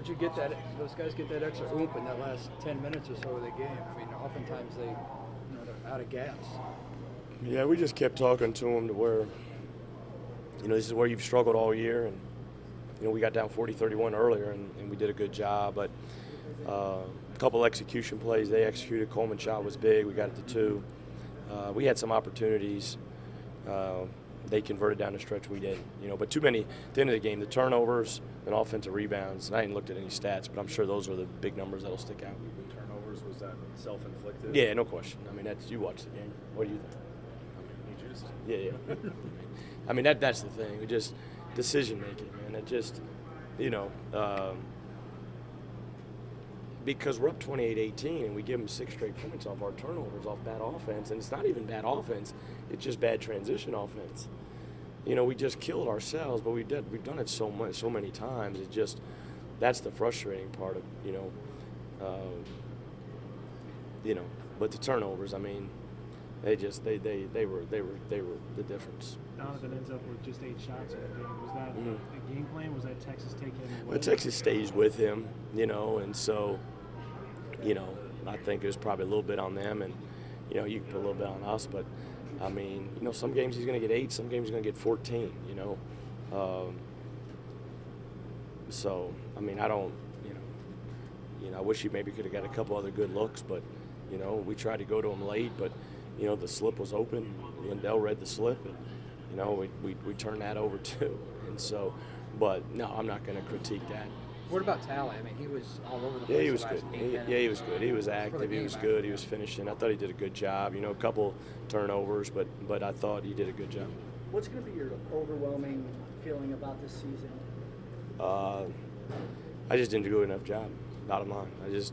Don't you get that? Those guys get that extra oomph in that last 10 minutes or so of the game. I mean, oftentimes they're out of gas. Yeah, we just kept talking to them to where, this is where you've struggled all year, and we got down 40-31 earlier, and we did a good job. But a couple execution plays they executed. Coleman's shot was big. We got it to 2. We had some opportunities. They converted down the stretch. We did, but too many. At the end of the game, the turnovers and offensive rebounds. And I ain't looked at any stats, but I'm sure those are the big numbers that'll stick out. The turnovers, was that self-inflicted? Yeah, no question. I mean, you watch the game. What do you think? Yeah. I mean, that's the thing. We just decision making, man. It just, because we're up 28-18 and we give them 6 straight points off our turnovers, off bad offense, and it's not even bad offense. It's just bad transition offense. We just killed ourselves, but we've done it so many times. It just that's the frustrating part of But the turnovers, I mean. They were the difference. Donovan ends up with just 8 shots in the game. Was that a game plan? Was that Texas taking him away? Well, Texas stays with him, and so, I think it was probably a little bit on them, and you can put a little bit on us. But I mean, some games he's going to get 8, some games he's going to get 14. So I mean, I don't, I wish he maybe could have got a couple other good looks, but we tried to go to him late, but. The slip was open. Lindell read the slip, and we turned that over too. And so, but no, I'm not going to critique that. What about Talley? I mean, he was all over the place. Yeah, he was good. He was good. He was active. He was good. He was finishing. I thought he did a good job. A couple turnovers, but I thought he did a good job. What's going to be your overwhelming feeling about this season? I just didn't do a good enough job. Bottom line, it's.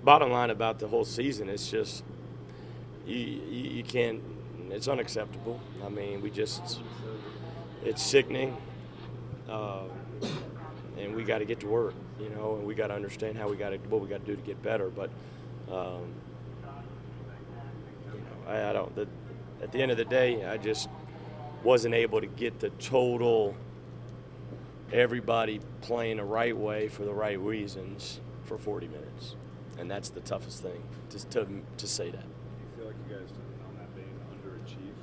Bottom line about the whole season, it's just you can't. It's unacceptable. I mean, it's sickening, and we got to get to work, and we got to understand what we got to do to get better. But I don't. At the end of the day, I just wasn't able to get the total. Everybody playing the right way for the right reasons for 40 minutes. And that's the toughest thing to say that. Do you feel like you guys on that being underachieved?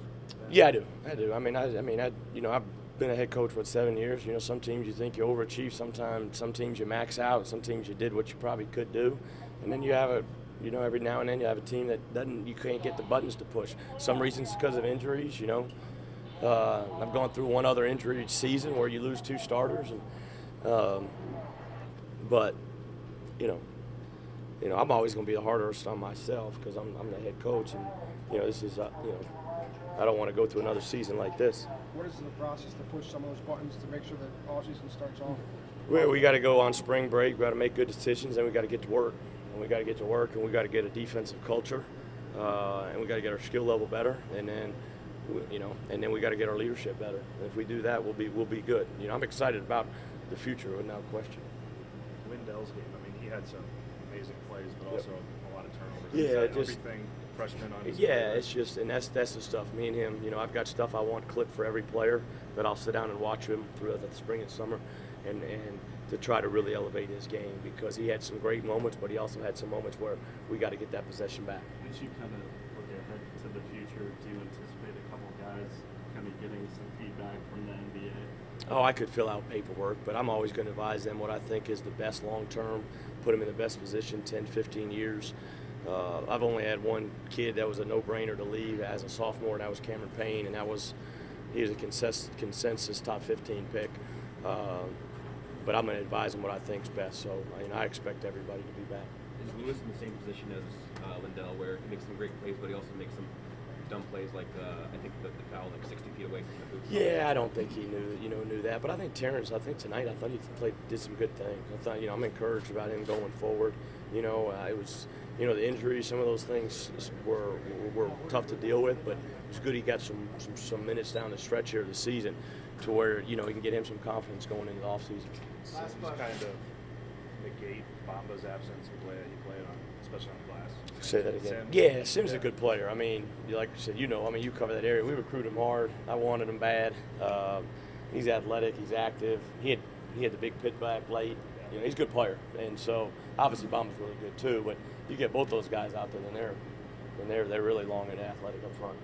Yeah, I do. I mean, I've been a head coach for 7 years. Some teams you think you overachieve. Sometimes some teams you max out. Some teams you did what you probably could do, and then you have every now and then you have a team that you can't get the buttons to push. Some reasons because of injuries. I've gone through one other injury season where you lose 2 starters, and but I'm always going to be the hardest on myself because I'm the head coach, and this is I don't want to go through another season like this. What is the process to push some of those buttons to make sure that all season starts off? We got to go on spring break. We got to make good decisions, and we got to get to work. And we got to get a defensive culture, and we got to get our skill level better, and then we got to get our leadership better. And if we do that, we'll be good. I'm excited about the future, without question. Lindell's game. I mean, he had some amazing plays, but also a lot of turnovers. Yeah, everything freshman on his it's just, and that's the stuff. Me and him, I've got stuff I want clipped for every player that I'll sit down and watch him throughout the spring and summer, and to try to really elevate his game because he had some great moments, but he also had some moments where we got to get that possession back. As you kind of look ahead to the future, do you anticipate a couple guys kind of getting some feedback from the NBA? Oh, I could fill out paperwork, but I'm always going to advise them what I think is the best long-term, put them in the best position 10, 15 years. I've only had one kid that was a no-brainer to leave as a sophomore, and that was Cameron Payne, and he was a consensus top 15 pick. But I'm going to advise him what I think is best, so I expect everybody to be back. Is Lewis in the same position as Lindell, where he makes some great plays, but he also makes some dumb plays like I think the foul like 60 feet away from the hoop? Yeah, I don't think he knew that. But I think Terrence, tonight, I thought he did some good things. I thought, I'm encouraged about him going forward. It was, the injuries, some of those things were tough to deal with, but it was good he got some minutes down the stretch here of the season to where, he can get him some confidence going into the offseason. Sims kind of negate Bamba's absence with the way that he played on, especially on the glass. Say that again. Yeah, Sims is a good player. I mean, like you said, you cover that area. We recruit him hard. I wanted him bad. He's athletic. He's active. He had the big pit back late. You know, he's a good player, and so obviously Bamba's really good too. But you get both those guys out there, then they're really long and athletic up front.